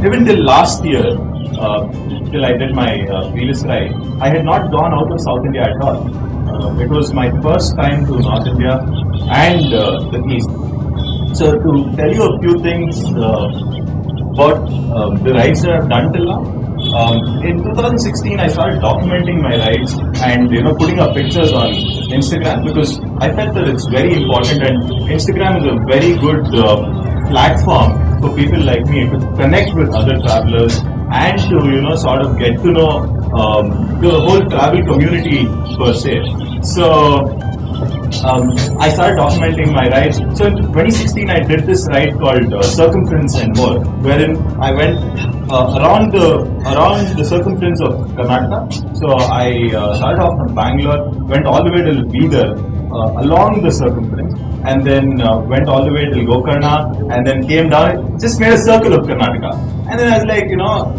even till last year, till I did my previous ride, I had not gone out of South India at all. It was my first time to North India and the East. So to tell you a few things about the rides that I've done till now. In 2016, I started documenting my rides and putting up pictures on Instagram because I felt that it's very important, and Instagram is a very good platform for people like me to connect with other travelers and to sort of get to know the whole travel community per se. So I started documenting my rides. So in 2016, I did this ride called Circumference and More, wherein I went around the circumference of Karnataka. So I started off from Bangalore, went all the way till Bidar along the circumference, and then went all the way till Gokarna, and then came down, just made a circle of Karnataka. And then I was like,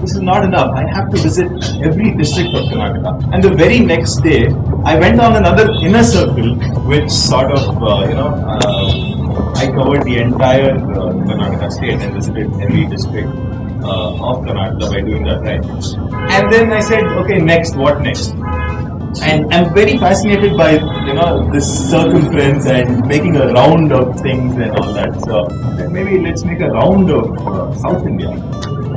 this is not enough. I have to visit every district of Karnataka. And the very next day, I went on another inner circle, which sort of, I covered the entire Karnataka state and visited every district of Karnataka by doing that ride. And then I said, okay, next, what next? And I'm very fascinated by this circumference and making a round of things and all that. So maybe let's make a round of South India.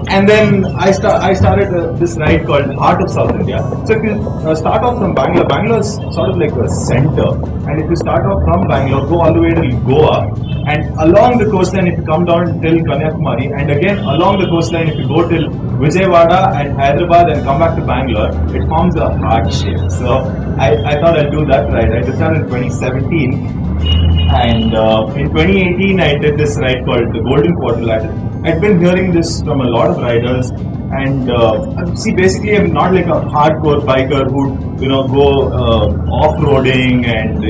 And then I started this ride called Heart of South India. So if you start off from Bangalore, Bangalore is sort of like a center. And if you start off from Bangalore, go all the way to Goa, and along the coastline, if you come down till Kanyakumari, and again along the coastline, if you go till Vijayawada and Hyderabad and come back to Bangalore, it forms a heart shape. So I thought I'd do that ride. I did that in 2017. And in 2018, I did this ride called the Golden Quadrilateral. I'd been hearing this from a lot of riders, and see, basically, I'm not like a hardcore biker who'd go off-roading and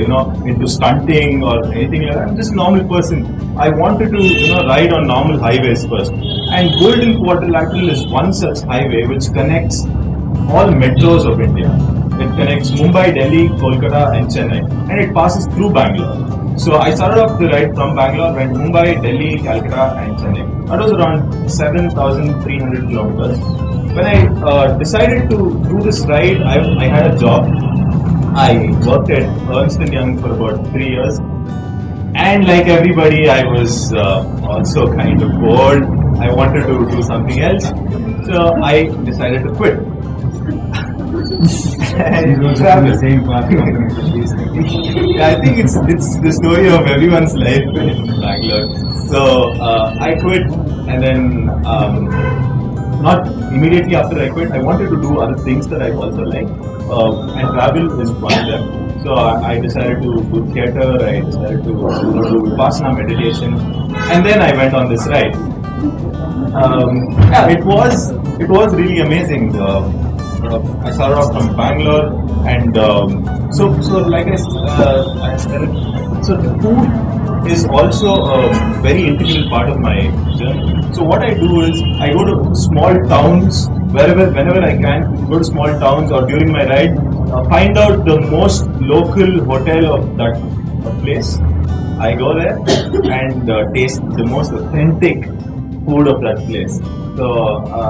into stunting or anything like that. I'm just a normal person. I wanted to ride on normal highways first, and Golden Quadrilateral is one such highway which connects all metros of India. It connects Mumbai, Delhi, Kolkata, and Chennai, and it passes through Bangalore. So I started off the ride from Bangalore, went Mumbai, Delhi, Calcutta, and Chennai. That was around 7,300 kilometers. When I decided to do this ride, I had a job. I worked at Ernst & Young for about 3 years. And like everybody, I was also kind of bored. I wanted to do something else. So I decided to quit. You also have the same path. Yeah, I think it's the story of everyone's life in Bangalore. So I quit, and then not immediately after I quit, I wanted to do other things that I also like, and travel is one of them. So I decided to do theatre. I decided to do Vipassana meditation, and then I went on this ride. Yeah, it was really amazing. I started off from Bangalore, and so like I said, so the food is also a very integral part of my journey. So what I do is I go to small towns whenever I can. Go to small towns, or during my ride, find out the most local hotel of that place. I go there and taste the most authentic food of that place. So,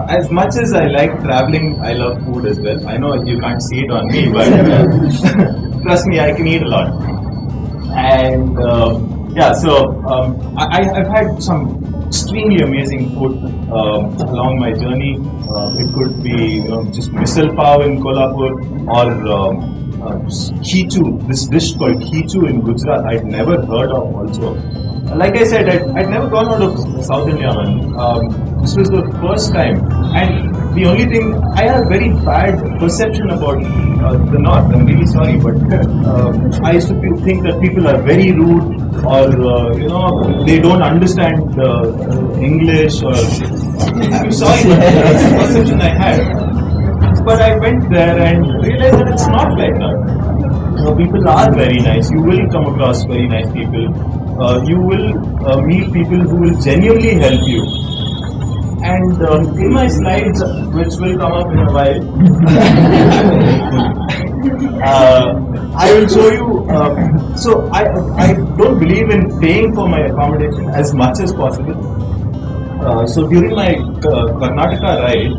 as much as I like traveling, I love food as well. I know you can't see it on me, but trust me, I can eat a lot. And yeah, so I've had some extremely amazing food along my journey. It could be just misal pav in Kolhapur, or khichu, this dish called khichu in Gujarat. I'd never heard of also. Like I said, I'd never gone out of South India, man. This was the first time, and the only thing, I had a very bad perception about the North. I'm really sorry, but I used to think that people are very rude, or they don't understand English, or I'm sorry, but that's the perception I had. But I went there and realized that it's not like that. People are very nice. You will come across very nice people. You will meet people who will genuinely help you. And in my slides, which will come up in a while, I will show you. So I don't believe in paying for my accommodation as much as possible. So during my Karnataka ride,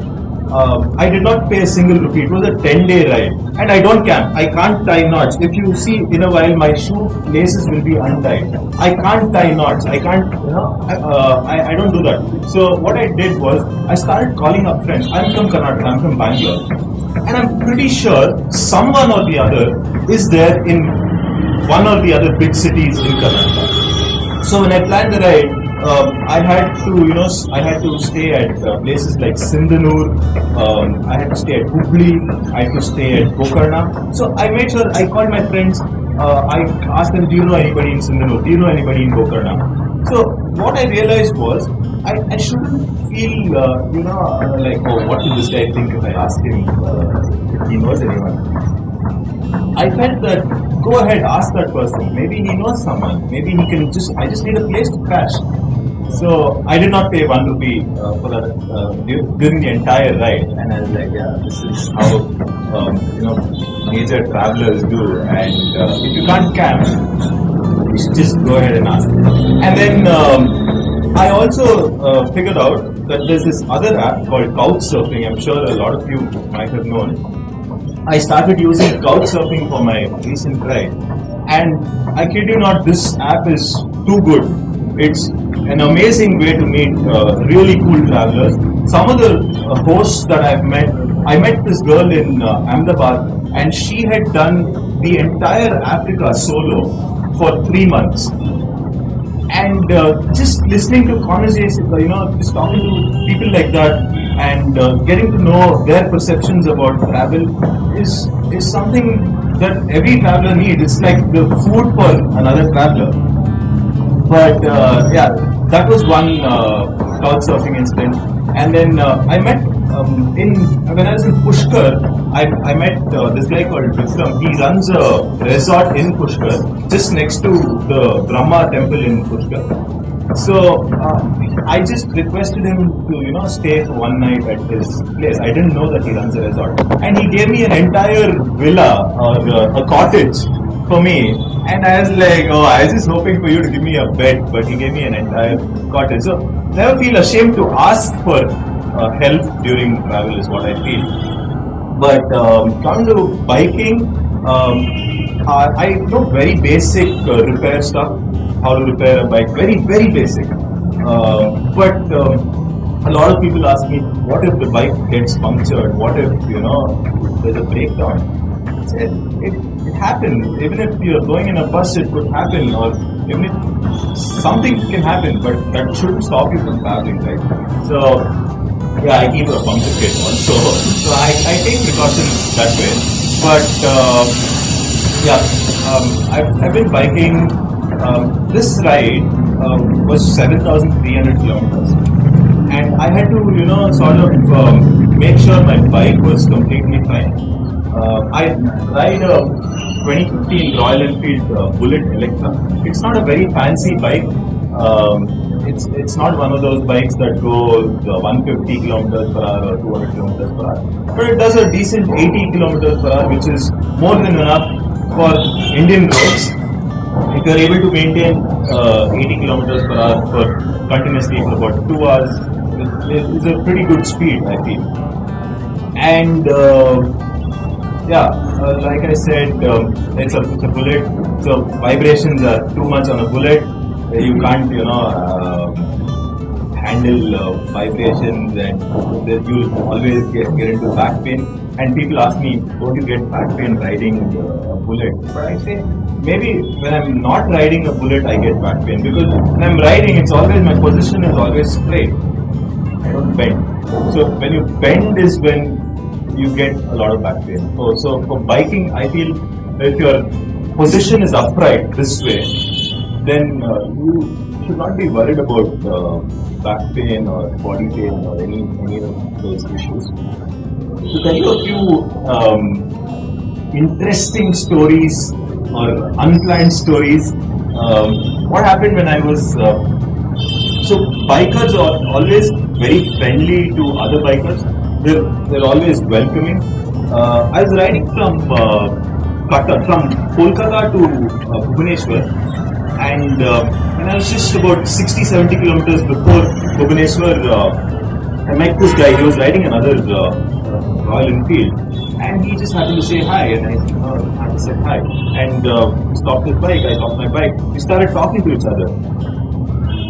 I did not pay a single rupee. It was a 10-day ride, and I don't camp. I can't tie knots. If you see, in a while, my shoe laces will be untied. I can't tie knots. I can't, I don't do that. So what I did was I started calling up friends. I'm from Karnataka. I'm from Bangalore, and I'm pretty sure someone or the other is there in one or the other big cities in Karnataka. So when I planned the ride, I had to stay at places like Sindhanur. I had to stay at Hubli. I had to stay at Gokarna. So I made sure I called my friends. I asked them, "Do you know anybody in Sindhanur? Do you know anybody in Gokarna?" So what I realized was I shouldn't feel like, oh, what will this guy think if I ask him if he knows anyone. I felt that go ahead, ask that person. Maybe he knows someone. Maybe he can I just need a place to crash. So I did not pay 1 rupee for that during the entire ride, and I was like, yeah, this is how major travelers do. And if you can't camp, you should just go ahead and ask. And then I also figured out that there's this other app called Couchsurfing. I'm sure a lot of you might have known. I started using Couchsurfing for my recent ride, and I kid you not, this app is too good. It's an amazing way to meet really cool travelers. Some of the hosts that I met this girl in Ahmedabad, and she had done the entire Africa solo for 3 months. And just listening to conversations, just talking to people like that, and getting to know their perceptions about travel is something that every traveler needs. It's like the food for another traveler. But that was one couchsurfing incident. And then I met when I was in Pushkar, I met this guy called Vikram. He runs a resort in Pushkar, just next to the Brahma temple in Pushkar. So I just requested him to stay for one night at his place. I didn't know that he runs a resort, and he gave me an entire villa or a cottage for me. And I was like, oh, I was just hoping for you to give me a bed, but he gave me an entire cottage. So never feel ashamed to ask for help during travel is what I feel. But coming to biking, I know very basic repair stuff, how to repair a bike, very, very basic. But a lot of people ask me, what if the bike gets punctured? What if, there's a breakdown? It happens. Even if you're going in a bus, it could happen, or even if something can happen, but that shouldn't stop you from traveling, right? So, yeah, I keep a puncture kit also. So I take precautions that way. But I've been biking. This ride was 7,300 kilometers, and I had to sort of make sure my bike was completely fine. I ride a 2015 Royal Enfield Bullet Electra. It's not a very fancy bike. It's not one of those bikes that go 150 kilometers per hour or 200 kilometers per hour. But it does a decent 80 kilometers per hour, which is more than enough for Indian roads. If you are able to maintain 80 kilometers per hour for continuously for about 2 hours, it's a pretty good speed, I feel. And like I said, it's a bullet, so vibrations are too much on a bullet. You can't, handle vibrations, and you'll always get into back pain. And people ask me, don't you get back pain riding a bullet? But I say, maybe when I'm not riding a bullet, I get back pain, because when I'm riding, my position is always straight. I don't bend. So when you bend is when you get a lot of back pain. So for biking, I feel if your position is upright this way, then you should not be worried about back pain or body pain or any of those issues. To tell you a few interesting stories or unplanned stories, what happened when I was so bikers are always very friendly to other bikers. They're always welcoming. I was riding from Kolkata to Bhubaneswar, and and I was just about 60-70 kilometers before Bhubaneswar. I met this guy. He was riding another Royal Enfield, and he just happened to say hi, and I had to say hi. And he stopped his bike. I stopped my bike. We started talking to each other.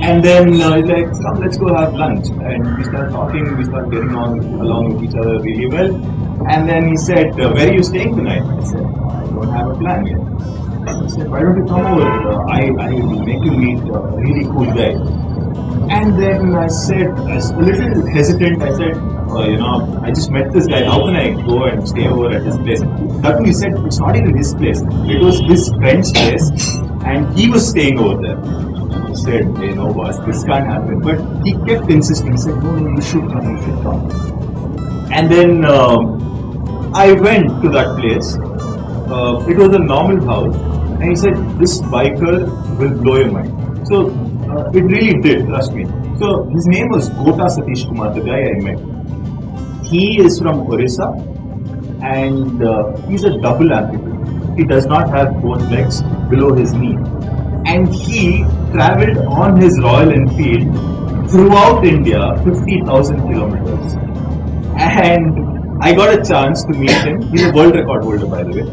And then he's like, come, let's go have lunch. And we started talking, we started getting on along with each other really well. And then he said, where are you staying tonight? I said, I don't have a plan yet. He said, why don't you come over? I will make you meet a really cool guy. And then I said, I was a little hesitant, I said, I just met this guy, how can I go and stay over at his place? That he said, it's not even his place, it was his friend's place, and he was staying over there. I said, hey, no boss, this can't happen. But he kept insisting. He said, no, you should come, you should come. And then I went to that place. It was a normal house. And he said, this biker will blow your mind. So it really did, trust me. So his name was Gota Satish Kumar, the guy I met. He is from Orissa, and he's a double amputee. He does not have both legs below his knee. And he travelled on his Royal Enfield throughout India, 50,000 kilometers. And I got a chance to meet him. He's a world record holder, by the way.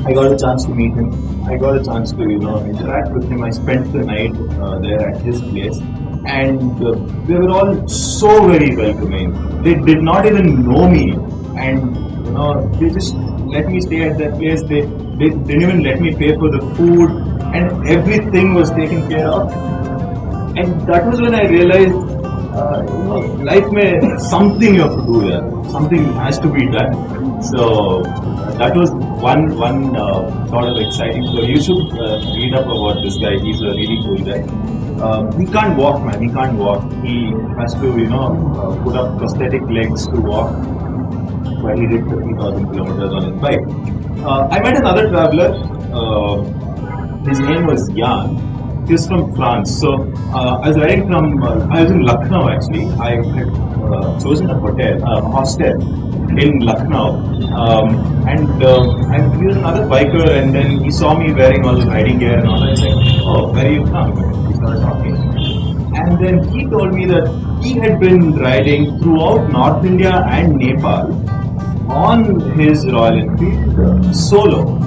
I got a chance to meet him. I got a chance to, interact with him. I spent the night there at his place. And they were all so very welcoming. They did not even know me. And, they just let me stay at their place. They didn't even let me pay for the food. And everything was taken care of. And that was when I realized, life may something you have to do here. Something has to be done. So that was one sort of exciting story. You should read up about this guy. He's a really cool guy. He can't walk, man. He can't walk. He has to, put up prosthetic legs to walk. But he did 50,000 kilometers on his bike. I met another traveler. His name was Jan. He was from France. So I was riding from. I was in Lucknow actually. I had chosen a hostel in Lucknow, and he was another biker. And then he saw me wearing all the riding gear and all that. He said, "Oh, where are you from?" We started talking, and then he told me that he had been riding throughout North India and Nepal on his Royal Enfield solo.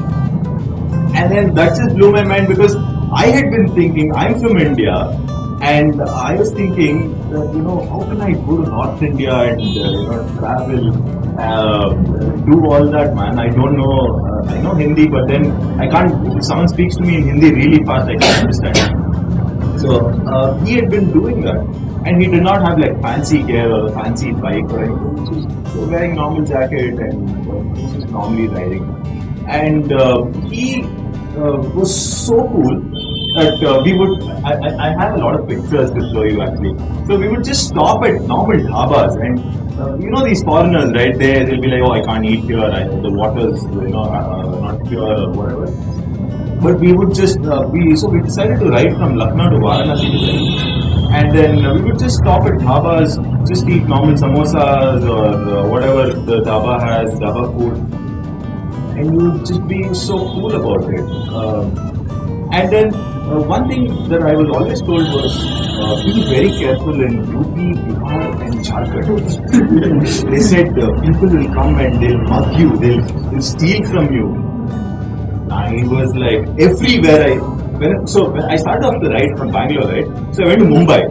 And then that just blew my mind because I had been thinking, I'm from India, and I was thinking that, how can I go to North India and, travel, do all that, man? I don't know, I know Hindi, but then I can't, if someone speaks to me in Hindi really fast, I can't understand. So, he had been doing that, and he did not have like fancy gear or a fancy bike or anything, he was wearing normal jacket and just normally riding. And he was so cool that we would, I have a lot of pictures to show you actually. So we would just stop at normal dhabas, and these foreigners, right, they'll be like, oh, I can't eat here, the water's not pure or whatever. But we would just, so we decided to ride from Lucknow to Varanasi today. And then we would just stop at dhabas, just eat normal samosas or whatever the dhaba has, dhaba food. And you would just be so cool about it. And then one thing that I was always told was be very careful in UP, Bihar and Jharkhand. They said people will come and they'll mug you, they'll steal from you. I was like everywhere. When I started off the ride from Bangalore, right? So I went to Mumbai.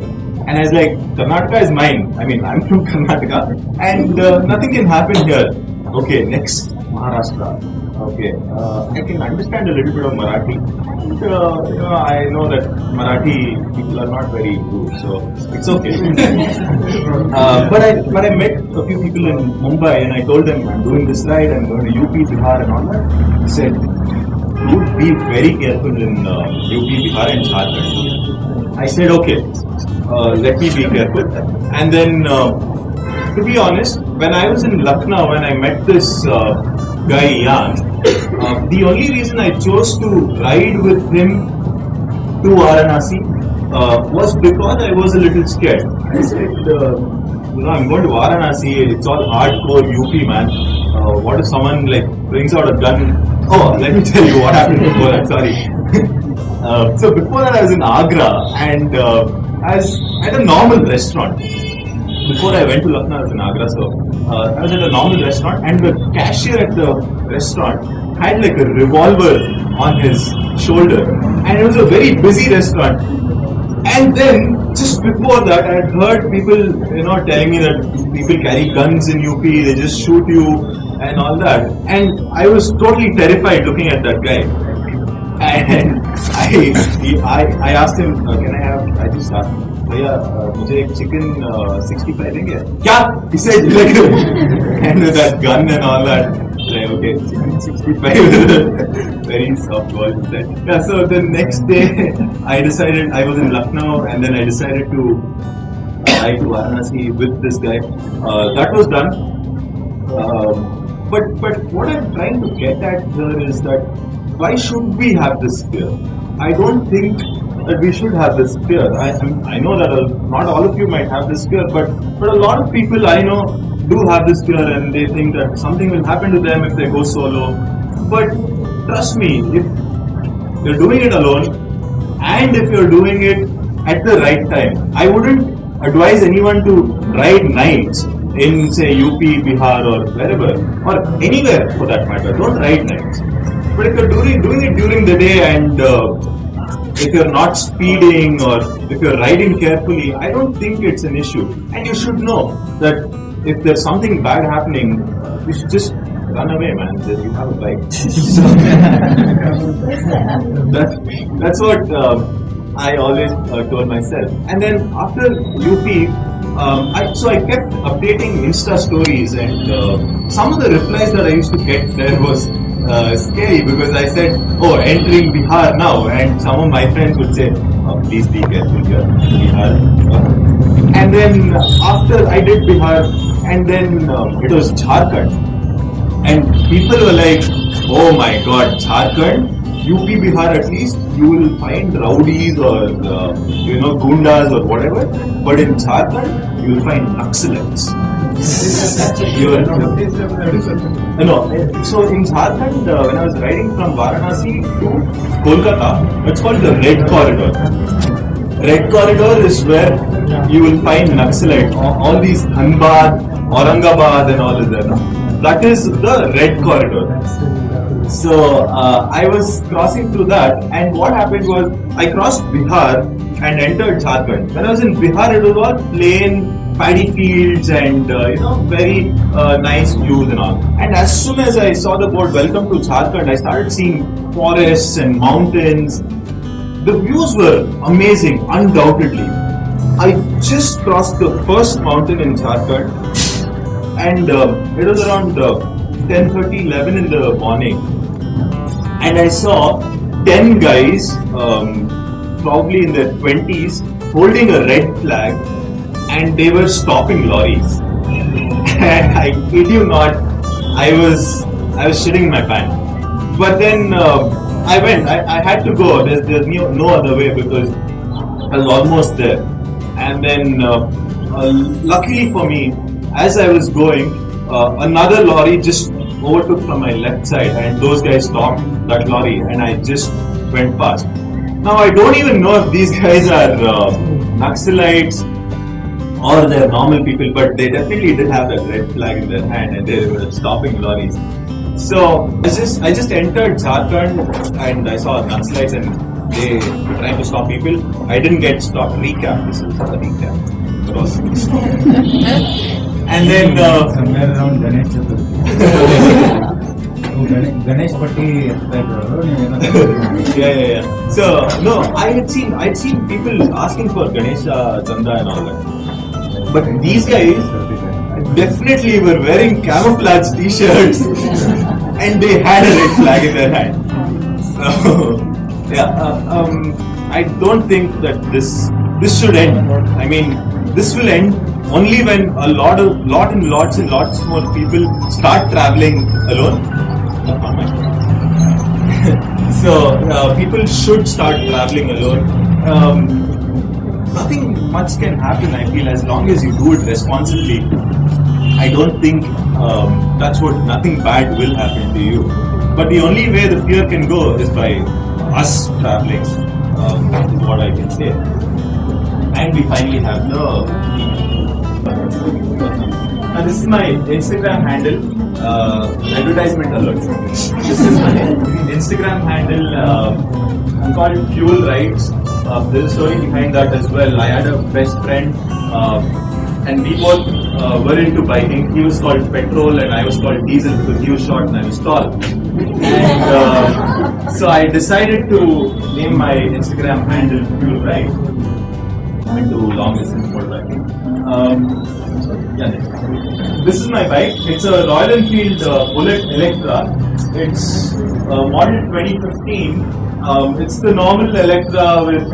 And I was like, Karnataka is mine. I mean, I'm from Karnataka. And nothing can happen here. Okay, next, Maharashtra. Okay, I can understand a little bit of Marathi. And, I know that Marathi people are not very good, so it's okay. But I met a few people in Mumbai and I told them I'm doing this ride, I'm going to UP, Bihar and all that. They said, dude, be very careful in UP, Bihar and Jharkhand. I said, okay, let me be careful. And then, to be honest, when I was in Lucknow, when I met this guy Jan, the only reason I chose to ride with him to Varanasi was because I was a little scared. I said, I'm going to Varanasi, it's all hardcore UP, man. What if someone brings out a gun? Oh, let me tell you what happened before that, sorry. So before that I was in Agra and I was at a normal restaurant. Before I went to Lucknow, I was in Agra, so I was at a normal restaurant and the cashier at the restaurant had like a revolver on his shoulder and it was a very busy restaurant. And then just before that, I had heard people, telling me that people carry guns in UP, they just shoot you and all that. And I was totally terrified looking at that guy. And I asked him, I just asked him, मुझे एक chicken 65 देंगे क्या? He said like and with that gun and all that. Like, okay, chicken 65 very soft voice he said. Yeah, so the next day I decided I was in Lucknow and then I decided to fly to Varanasi with this guy. That was done. But what I'm trying to get at here is that why should we have this fear? I don't think that we should have this fear. I know that not all of you might have this fear, but a lot of people I know do have this fear and they think that something will happen to them if they go solo. But trust me, if you're doing it alone and if you're doing it at the right time, I wouldn't advise anyone to ride nights in say UP, Bihar or wherever or anywhere for that matter. Don't ride nights. But if you're doing it during the day and if you're not speeding or if you're riding carefully, I don't think it's an issue. And you should know that if there's something bad happening, you should just run away, man. You have a bike. That's what I always told myself. And then after UP, I kept updating Insta stories and some of the replies that I used to get there was scary because I said, entering Bihar now, and some of my friends would say, please be careful here, Bihar. And then after I did Bihar, and then it was Jharkhand, and people were like, oh my god, Jharkhand, UP, Bihar at least, you will find rowdies or gundas or whatever, but in Jharkhand, you will find Naxalites. So in Jharkhand, when I was riding from Varanasi to Kolkata, it's called the Red Corridor. Red Corridor is where you will find Naxalites. All these Dhanbad, Aurangabad and all is there. No? That is the Red Corridor. So I was crossing through that, and what happened was I crossed Bihar and entered Jharkhand. When I was in Bihar, it was all plain paddy fields and very nice views and all. And as soon as I saw the board "Welcome to Jharkhand," I started seeing forests and mountains. The views were amazing, undoubtedly. I just crossed the first mountain in Jharkhand, and it was around 10:30, 11 in the morning, and I saw 10 guys, probably in their 20s, holding a red flag. And they were stopping lorries. And I kid you not, I was shitting my pants. But then I went. I had to go. There's no other way because I was almost there. And then luckily for me, as I was going, another lorry just overtook from my left side, and those guys stopped that lorry, and I just went past. Now I don't even know if these guys are Naxalites or they're normal people, but they definitely did have that red flag in their hand and they were stopping lorries. So I just entered Jharkhand and I saw Naxalites and they were trying to stop people. I didn't get stopped. Recap. This is a recap. And then somewhere around Ganesh Ganesh Patti. Yeah. So no, I'd seen people asking for Ganesha Chanda and all that. But these guys definitely were wearing camouflage t-shirts and they had a red flag in their hand. So, I don't think that this should end. I mean, this will end only when lots more people start traveling alone. So, people should start traveling alone. Nothing much can happen, I feel, as long as you do it responsibly. I don't think nothing bad will happen to you. But the only way the fear can go is by us traveling, is what I can say. And we finally have and this is my Instagram handle, advertisement alert. This is my Instagram handle, called Fuel Rides. There's a story behind that as well. I had a best friend, and we both were into biking. He was called Petrol and I was called Diesel because he was short and I was tall. And so I decided to name my Instagram handle Fuel Ride. I'm into long distance motorbiking. This is my bike. It's a Royal Enfield Bullet Electra. It's model 2015. It's the normal Electra with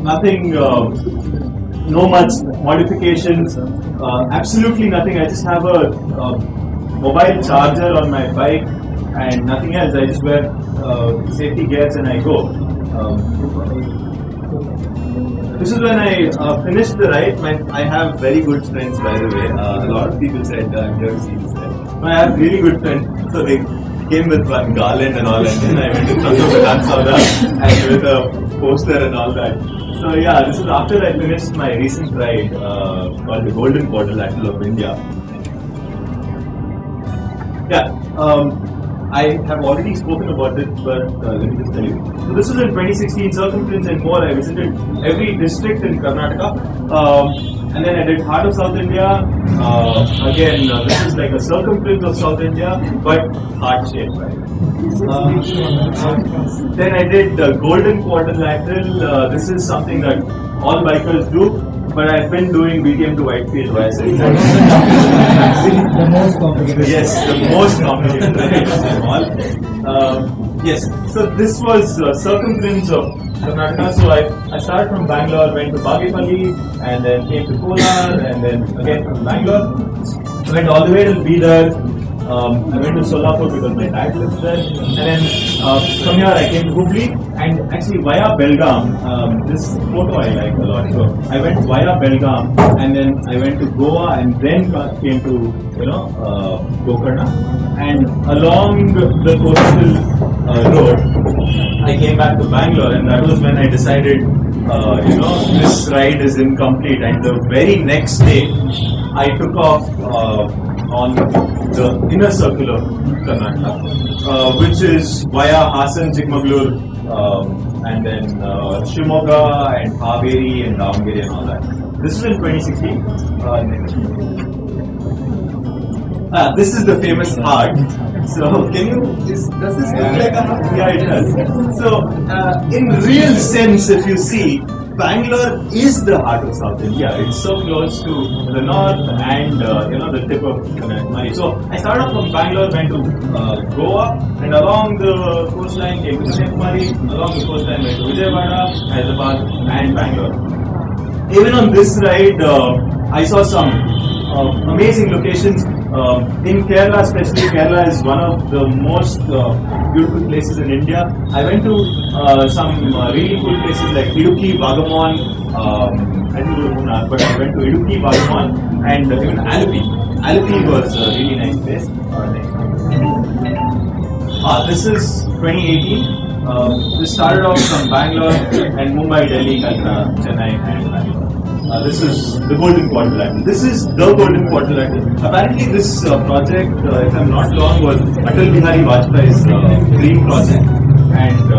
nothing, no much modifications, absolutely nothing. I just have a mobile charger on my bike and nothing else. I just wear safety gears and I go. This is when I finished the ride. I have very good friends, by the way. A lot of people said, I've never seen this ride. But I have really good friends. So they came with one garland and all, and then I went to Sauda and with a poster and all that. So yeah, this is after I finished my recent ride called the Golden Quadrilateral of India. Yeah. I have already spoken about it, but let me just tell you. So this was in 2016, circumference and more. I visited every district in Karnataka, and then I did Heart of South India. Again, this is like a circumference of South India, but heart shaped, right? Then I did Golden Quadrilateral. This is something that all bikers do. But I've been doing BTM to Whitefield via the most complicated. Yes, the most complicated of all. Yes, so this was circumference of Karnataka. So I started from Bangalore, went to Bagipalli, and then came to Coorg, and then again from Bangalore. Went all the way to Bidar. I went to Solapur because my dad lives there, and then from here I came to Hubli, and actually via Belgaum. This photo I like a lot. So I went via Belgaum, and then I went to Goa, and then came to Gokarna, and along the coastal road I came back to Bangalore, and that was when I decided, this ride is incomplete, and the very next day I took off on the inner circle of Karnataka, which is via Hassan, Chikmagalur, and then Shimoga and Haveri and Davangere and all that. This is in 2016. This is the famous heart. So can you, does this look like a heart? Yeah, it does. So in real sense, if you see, Bangalore is the heart of South India. It's so close to the north and the tip of Kanyakumari. So I started off from Bangalore, went to Goa, and along the coastline came to Kanyakumari. Along the coastline went to Vijayawada, Hyderabad, and Bangalore. Even on this ride, I saw some amazing locations. In Kerala, especially, Kerala is one of the most beautiful places in India. I went to some really cool places like Idukki, Vagamon, I didn't go to Munnar, but I went to Idukki, Vagamon, and even Alleppey. Alleppey was a really nice place. This is 2018. This started off from Bangalore and Mumbai, Delhi, Calcutta, Chennai, and Bangalore. This is the Golden Quadrilateral. This is the Golden Quadrilateral. Apparently, this project, if I'm not wrong, was Atal Bihari Vajpayee's dream project, and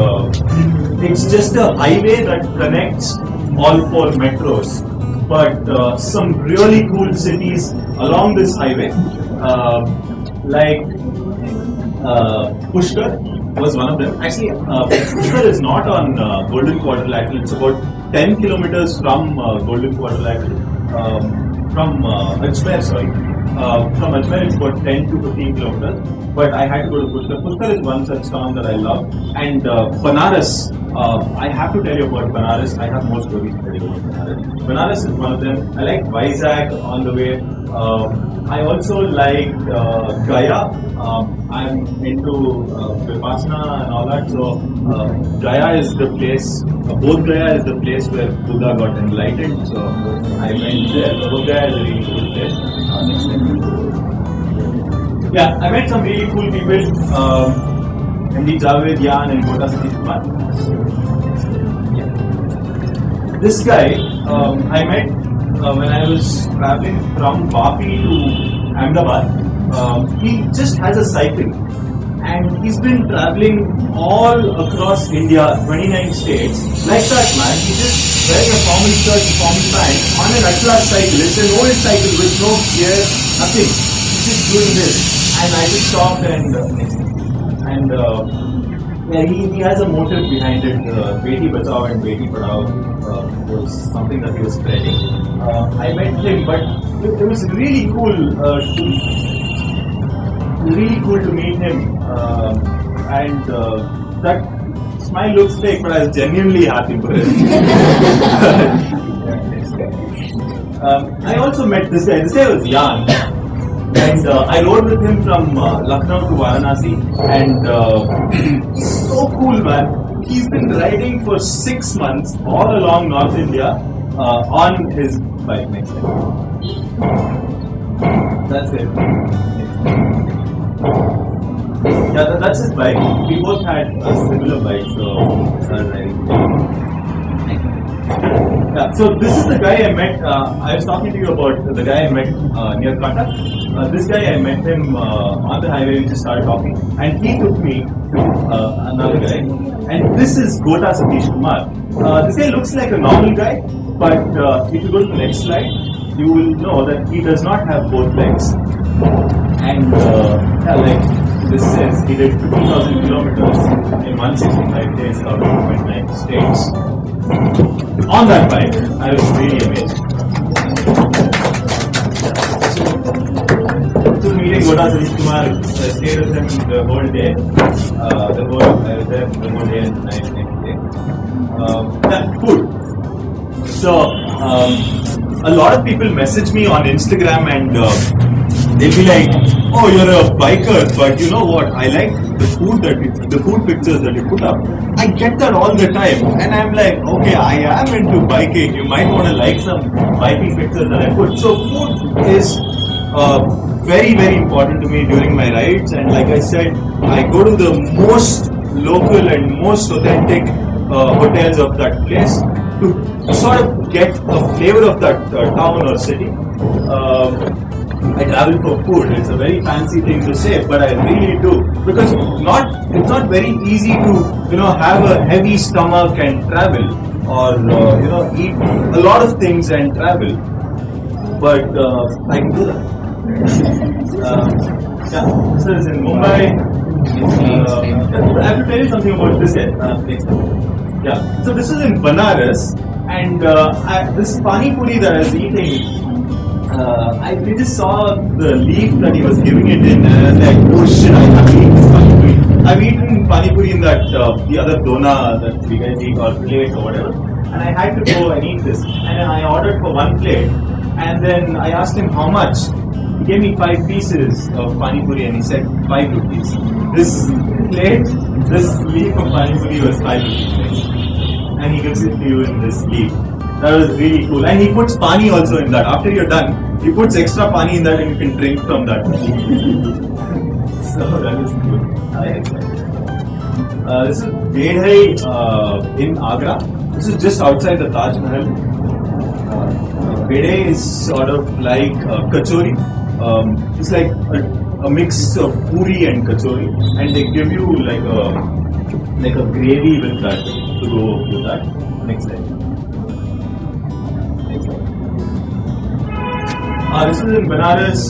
it's just a highway that connects all 4 metros. But some really cool cities along this highway, like Pushkar was one of them. Actually, Pushkar is not on Golden Quadrilateral. It's about 10 kilometers from Golden Quadrilateral. From Ajmer, sorry. From Ajmer, it's about 10 to 15 kilometers. But I had to go to Pushkar. Pushkar is one such town that I love. And Banaras, I have to tell you about Banaras. I have more stories to tell you about Banaras. Banaras is one of them. I like Vizag on the way. I also like Gaya. I'm into Vipassana and all that. So Gaya is the place. Bodh Gaya is the place where Buddha got enlightened. So I went there. Bodh Gaya is a really cool place. Yeah, I met some really cool people. MD Javed, Yan, and Tejaswi Chittar. This guy I met when I was traveling from Vapi to Ahmedabad. He just has a cycle, and he's been traveling all across India, 29 states. Like that, man. He's just wearing a formal shirt, formal pant on an Atlas cycle. It's an old cycle with no gear, nothing. He's just doing this, and I just stopped and yeah, he has a motive behind it. Beti Bachao and Beti Padhao was something that he was spreading. I met him, but it was really cool to meet him, and that smile looks fake, but I was genuinely happy for him. I also met this guy. This guy was young, and I rode with him from Lucknow to Varanasi, and he's so cool, man. He's been riding for 6 months all along North India on his bike. Next time. That's it. Yeah, that's his bike. We both had a similar bike, so started riding. Yeah, so this is the guy I met. I was talking to you about the guy I met near Kata. This guy I met him on the highway. We just started talking, and he took me to another guy. And this is Gota Satish Kumar. This guy looks like a normal guy, but if you go to the next slide, you will know that he does not have both legs. And yeah, like this says, he did 50,000 kilometers in 165 days out of 29 states. On that bike, I was really amazed. So meeting Gota Satish Kumar, I stayed with him the whole day. I was there the whole day and night next day. Yeah, food. So a lot of people message me on Instagram and they'll be like, "Oh, you're a biker, but you know what? I like the food pictures that you put up." I get that all the time, and I'm like, "Okay, I am into biking. You might want to like some biking pictures that I put." So food is very, very important to me during my rides, and like I said, I go to the most local and most authentic hotels of that place to sort of get a flavor of that town or city. I travel for food. It's a very fancy thing to say, but I really do, because it's not very easy to have a heavy stomach and travel, or eat a lot of things and travel. But I can do that. Yeah, this is in Mumbai. I have to tell you something about this guy. Yeah, so this is in Banaras, and this pani puri that I was eating. We just saw the leaf that he was giving it in, and I was like, "Oh shit, I have to eat this pani puri." I've eaten pani puri in that the other dona that we guys eat, or plate or whatever, and I had to go and eat this. And then I ordered for 1 plate, and then I asked him how much. He gave me 5 pieces of pani puri, and he said 5 rupees. This plate, this leaf of pani puri was 5 rupees, and he gives it to you in this leaf. That was really cool. And he puts pani also in that. After you're done, he puts extra pani in that and you can drink from that. So that is cool. This is Bedhai in Agra. This is just outside the Taj Mahal. Bedhai is sort of like kachori. It's like a mix of puri and kachori. And they give you like a gravy with that to go with that. Next slide. This is in Banaras.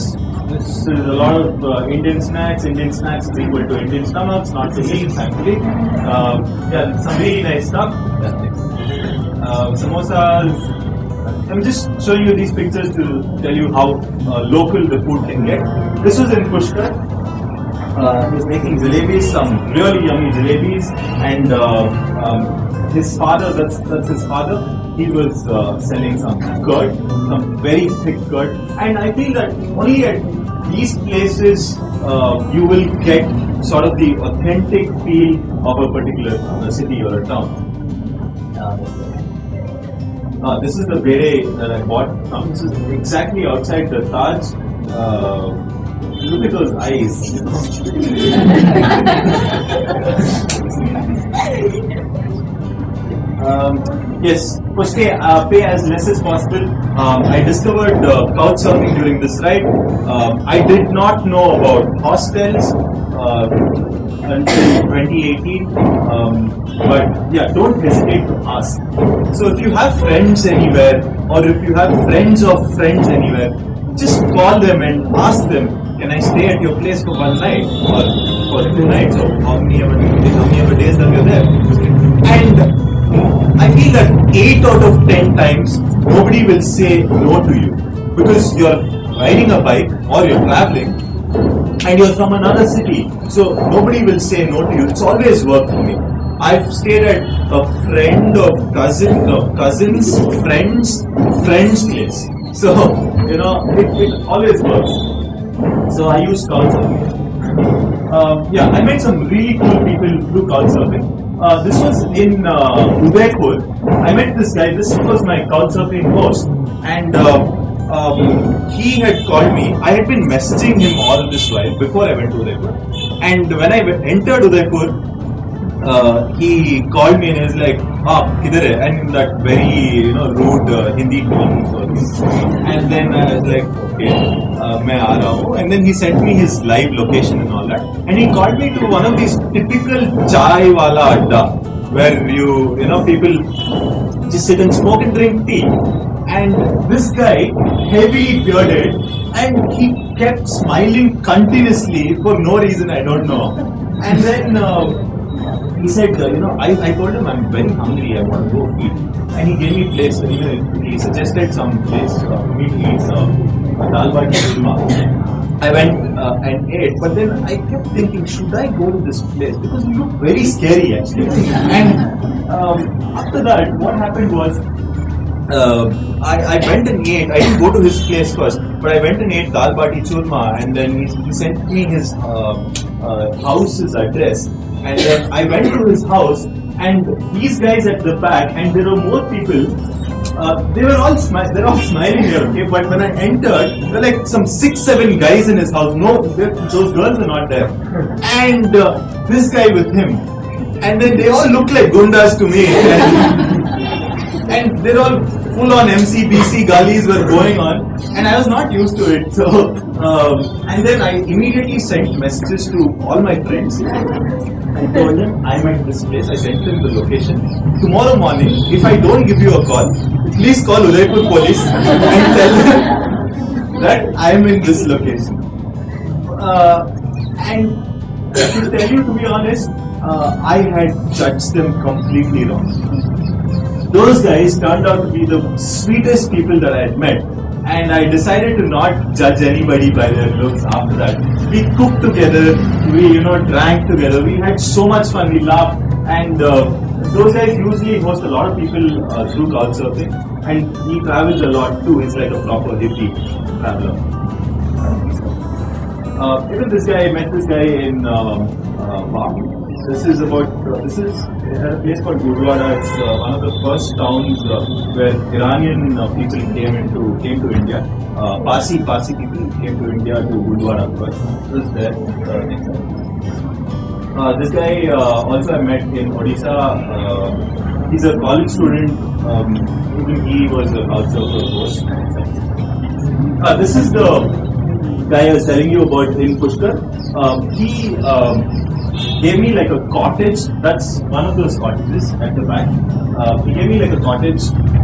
This is a lot of Indian snacks. Indian snacks is equal to Indian stomachs, not to me, thankfully. Yeah, some really nice stuff. Samosas. I'm just showing you these pictures to tell you how local the food can get. This was in Pushkar. He's making jalebis, some really yummy jalebis, and his father, that's his father, he was selling some curd, some very thick curd, and I feel that only at these places you will get sort of the authentic feel of a particular city or a town. This is the bere that I bought from. This is exactly outside the Taj Look at those eyes. Yes, first pay as less as possible. I discovered couch surfing during this ride. I did not know about hostels until 2018. But yeah, don't hesitate to ask. So if you have friends anywhere, or if you have friends of friends anywhere, just call them and ask them, can I stay at your place for one night or for 2 nights or how many ever days that you're there? And I feel that 8 out of 10 times nobody will say no to you because you're riding a bike or you're traveling and you're from another city. So nobody will say no to you. It's always worked for me. I've stayed at a friend of cousins, friend's place. So, it always works. So I use couchsurfing. I met some really cool people through couchsurfing. This was in Udaipur. I met this guy. This was my couchsurfing host, and he had called me. I had been messaging him all this while before I went to Udaipur. And when I entered Udaipur, he called me and he was like, kidhar hai? And in that very rude Hindi tone. And then I was like, okay, main aa raha hu. And then he sent me his live location and all that. And he called me to one of these typical chai wala adda, where people just sit and smoke and drink tea. And this guy, heavily bearded, and he kept smiling continuously for no reason, I don't know. And then he said, I told him I'm very hungry, I want to go eat. And he gave me a place, he suggested some place for me to eat dal bati churma. I went and ate, but then I kept thinking, should I go to this place? Because it looked very scary actually. And after that, what happened was, I went and ate. I didn't go to his place first, but I went and ate dal bati churma, and then he sent me his house's address. And then I went to his house, and these guys at the back, and there were more people. They're all smiling here, okay? But when I entered, there were like some 6-7 guys in his house. No, those girls are not there. And this guy with him. And then they all look like gundas to me. And they're all full on MCBC galis were going on, and I was not used to it. So, and then I immediately sent messages to all my friends. I told them I'm at this place. I sent them the location. Tomorrow morning, if I don't give you a call, please call Udaipur police and tell them that I'm in this location. And to tell you, to be honest, I had judged them completely wrong. Those guys turned out to be the sweetest people that I had met, and I decided to not judge anybody by their looks after that. We cooked together, we drank together, we had so much fun, we laughed, and those guys usually host a lot of people through couchsurfing, and he travels a lot too. He's like a proper hippie traveler. Even this guy, I met this guy in Wow. This is at a place called Gurdwara. It's one of the first towns where Iranian people came to India. Parsi people came to India to Gurdwara first. This is there. This guy also I met in Odisha. He's a college student. Even he was a couchsurfer host. This is the guy I was telling you about in Pushkar. He gave me like a cottage. That's one of those cottages at the back. He gave me like a cottage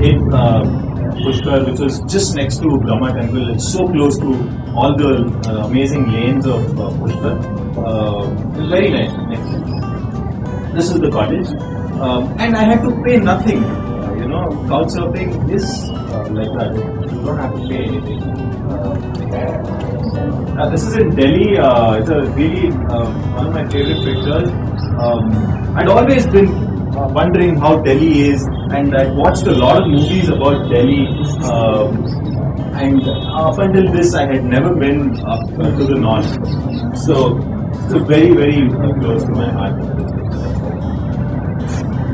in Pushkar, which was just next to Brahma Temple. It's so close to all the amazing lanes of Pushkar. It's very nice. This is the cottage, and I had to pay nothing. Couchsurfing is like that. You don't have to pay anything. This is in Delhi. It's a really one of my favorite pictures. I'd always been wondering how Delhi is, and I've watched a lot of movies about Delhi. And up until this, I had never been up to the north. So it's very, very close to my heart.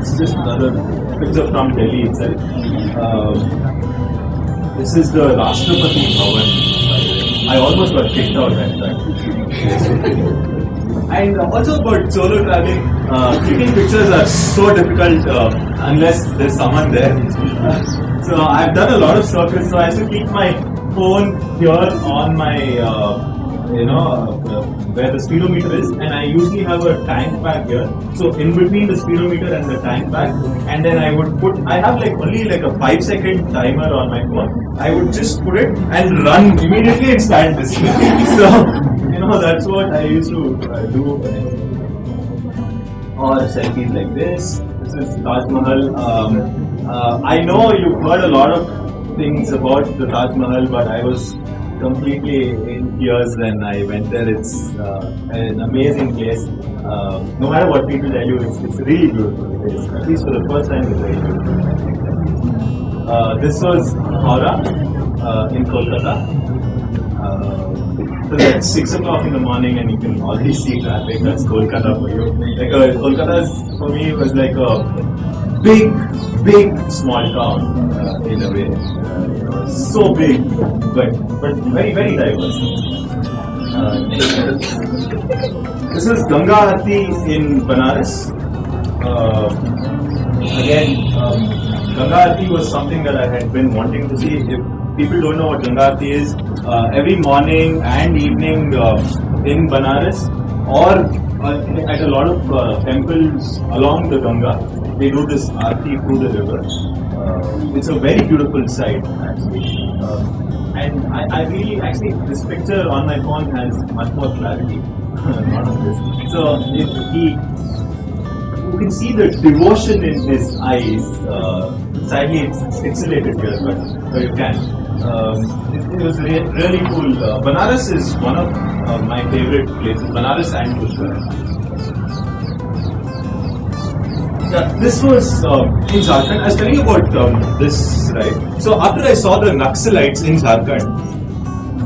It's just another picture from Delhi itself. This is the Rashtrapati Bhavan. I almost got kicked out that time. And also about solo traveling, clicking pictures are so difficult unless there's someone there. So I've done a lot of circuits, so I have to keep my phone here on my, where the speedometer is, and I usually have a tank pack here. So in between the speedometer and the tank pack, and then I have only a 5-second timer on my phone. I would just put it and run immediately and stand this way. So, that's what I used to do. Or selfies like this. This is Taj Mahal. I know you've heard a lot of things about the Taj Mahal, but I was completely in tears when I went there. It's an amazing place. No matter what people tell you, it's really beautiful. At least for the first time, it's very beautiful. This was Howrah in Kolkata. So it's 6 o'clock in the morning and you can already see traffic. That's Kolkata for you. Kolkata for me was like a big small town in a way. So big, but very diverse. This is Ganga Aarti in Banaras. Again, Ganga Aarti was something that I had been wanting to see. If people don't know what Ganga Aarti is, every morning and evening in Banaras or at a lot of temples along the Ganga, they do this Aarti through the river. It's a very beautiful sight actually. And I really, actually, this picture on my phone has much more clarity. Not on this. So you can see the devotion in his eyes. Sadly, it's pixelated here, but you can. It was really cool. Banaras is one of my favorite places. Banaras and Pushkar. This was in Jharkhand. I was telling you about this, right? So after I saw the Naxalites in Jharkhand,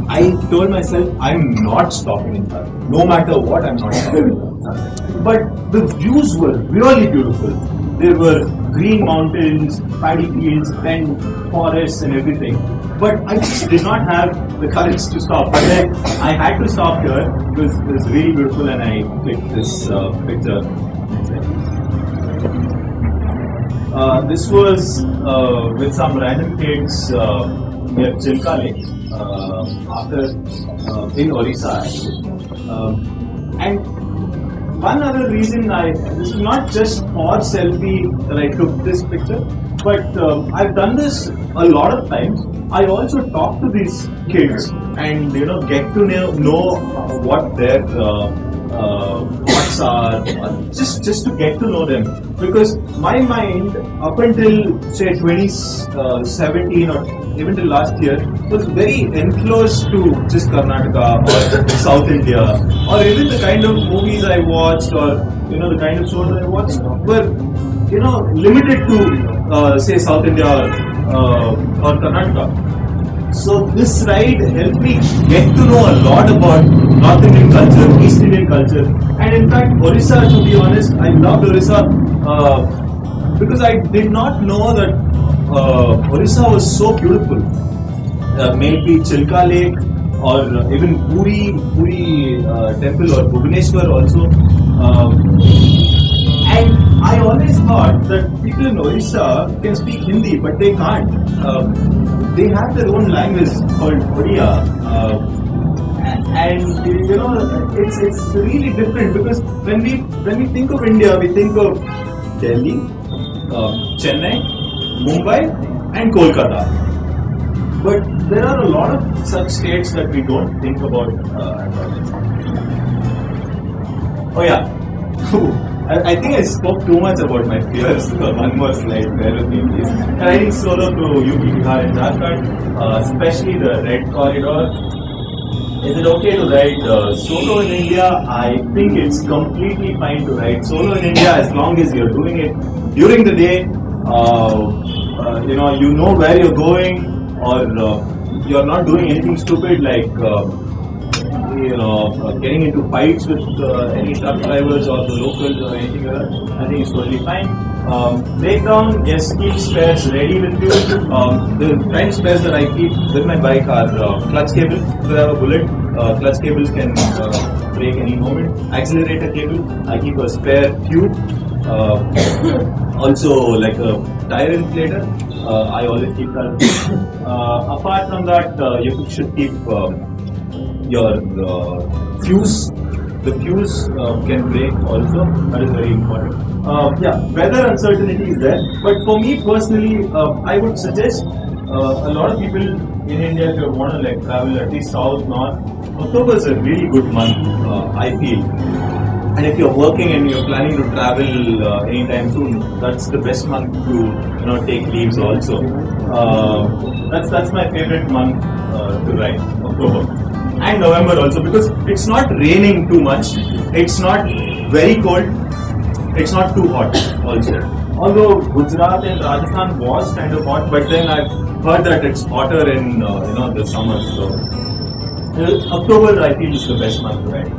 I told myself I'm not stopping in Jharkhand. No matter what, I'm not stopping in Jharkhand. But the views were really beautiful. There were green mountains, paddy fields, and forests and everything. But I just did not have the courage to stop. But then I had to stop here because it was really beautiful, and I clicked this picture. This was with some random kids near Chilka Lake in Orissa actually. And one other reason this is not just for selfie that I took this picture, but I've done this a lot of times. I also talk to these kids and get to know what their thoughts are, just to get to know them, because my mind up until say 2017 or even till last year was very enclosed to just Karnataka or South India, or even the kind of movies I watched or the kind of shows I watched were limited to say South India or Karnataka. So this ride helped me get to know a lot about North Indian culture, East Indian culture, and in fact Orissa, to be honest, I loved Orissa because I did not know that Orissa was so beautiful. Maybe Chilka Lake or even Puri temple or Bhubaneswar also. And I always thought that people in Orissa can speak Hindi, but they can't. They have their own language called Odia, and it's really different, because when we think of India, we think of Delhi, Chennai, Mumbai, and Kolkata. But there are a lot of such states that we don't think about at all. Oh yeah. I think I spoke too much about my fears. One more slide, bear with me please. Riding solo to UP, Bihar and Jharkhand, especially the Red Corridor. Is it okay to ride solo in India? I think it's completely fine to ride solo in India as long as you're doing it during the day. You know where you're going, or you're not doing anything stupid like getting into fights with any truck drivers or the locals or anything like that. I think it's totally fine. Break down, yes, keep spares ready with you. The kind of spares that I keep with my bike are clutch cable. If I have a bullet, clutch cables can break any moment. Accelerator cable, I keep a spare tube. Also like a tire inflator, I always keep that. Apart from that, you should keep your fuse. The fuse can break also, that is very important. Yeah, weather uncertainty is there, but for me personally, I would suggest a lot of people in India, if you want to like travel at least south, north, October is a really good month, I feel. And if you're working and you're planning to travel anytime soon, that's the best month to take leaves also. That's my favorite month to ride, October. And November also, because it's not raining too much, it's not very cold, it's not too hot also. Although Gujarat and Rajasthan was kind of hot, but then I've heard that it's hotter in the summer. So October I feel is the best month to ride.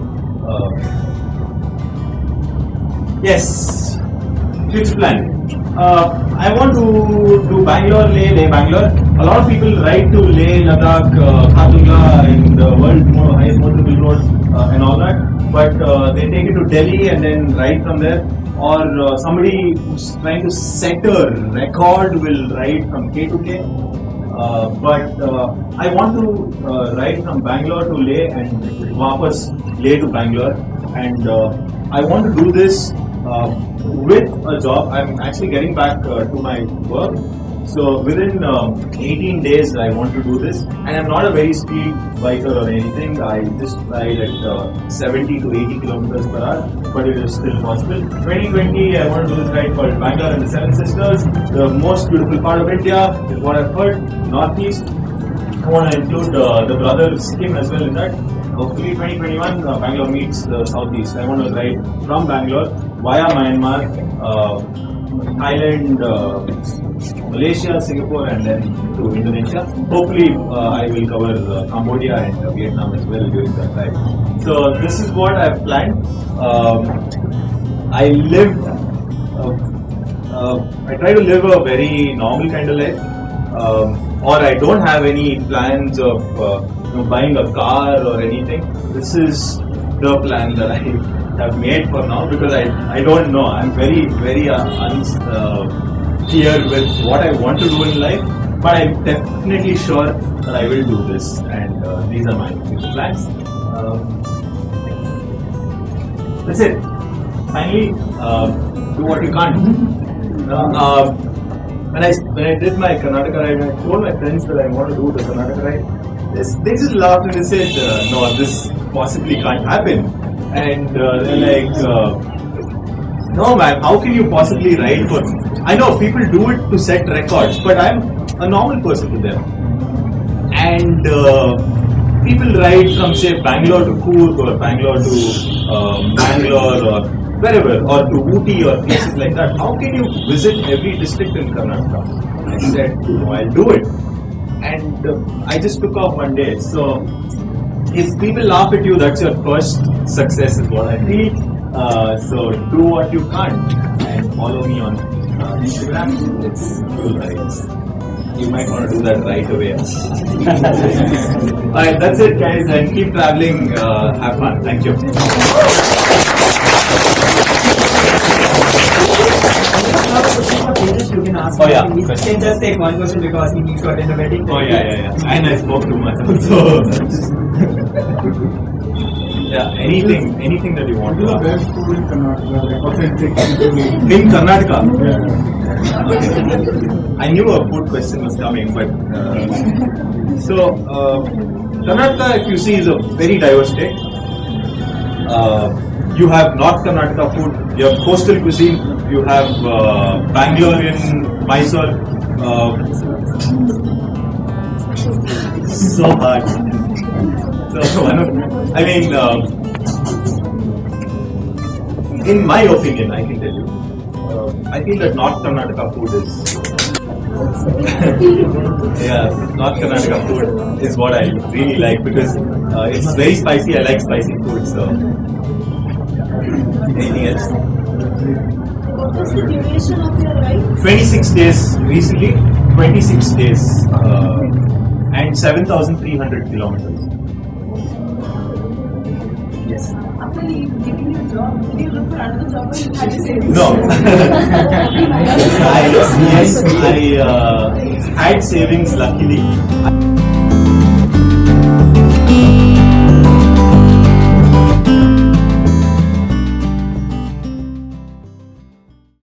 Yes, fixed plan. I want to do Bangalore, Leh, Bangalore. A lot of people ride to Leh, Ladakh, Khatungla in the world highest motorable roads and all that. But they take it to Delhi and then ride from there. Or somebody who's trying to set a record will ride from K to K. But I want to ride from Bangalore to Leh and wapas Leh to Bangalore. And I want to do this with a job. I'm actually getting back to my work. So within 18 days I want to do this, and I'm not a very speed biker or anything. I just ride at 70 to 80 kilometers per hour, but it is still possible. 2020 I want to do this ride called Bangalore and the Seven Sisters, the most beautiful part of India is what I've heard, Northeast. I want to include the brother Sikkim as well in that. Hopefully 2021 Bangalore meets the Southeast. I want to ride from Bangalore via Myanmar, Thailand, Malaysia, Singapore, and then to Indonesia. Hopefully, I will cover Cambodia and Vietnam as well during that ride. So this is what I've planned. I try to live a very normal kind of life, or I don't have any plans of buying a car or anything. This is the plan that I have made for now, because I don't know. I'm very clear with what I want to do in life, but I'm definitely sure that I will do this, and these are my future plans. That's it. Finally, do what you can't. When I did my Karnataka ride, I told my friends that I want to do the Karnataka ride. They just laughed and they said, no, this possibly can't happen. And they're like, no man, how can you possibly ride for... I know people do it to set records, but I'm a normal person to them. And people ride from say Bangalore to Coorg or Bangalore to Bangalore or wherever, or to Ooty or places like that. How can you visit every district in Karnataka? I said, no, I'll do it. And I just took off one day. So if people laugh at you, that's your first success is what I feel. So do what you can't and follow me on Instagram. It's cool rides. You might want to do that right away. Alright, that's it guys, and keep traveling, have fun. Thank you. You can ask. Oh yeah. We can just take one question because he needs to attend a wedding. Oh yeah. And I spoke too much also. Yeah, anything that you want to ask. Best food in Karnataka, like authentic. In Karnataka? Yeah. I knew a food question was coming, but Karnataka, if you see, is a very diverse state. You have North Karnataka food, you have coastal cuisine, you have Bangalorean, Mysore. So hard. In my opinion, I can tell you, I feel that North Karnataka food is North Karnataka food is what I really like, because it's very spicy. I like spicy food. So anything else? what was the duration of your ride? 26 days recently, 26 days and 7,300 kilometers. Yes. After leaving your job, did you look for another job or you had to savings? No. I had savings luckily.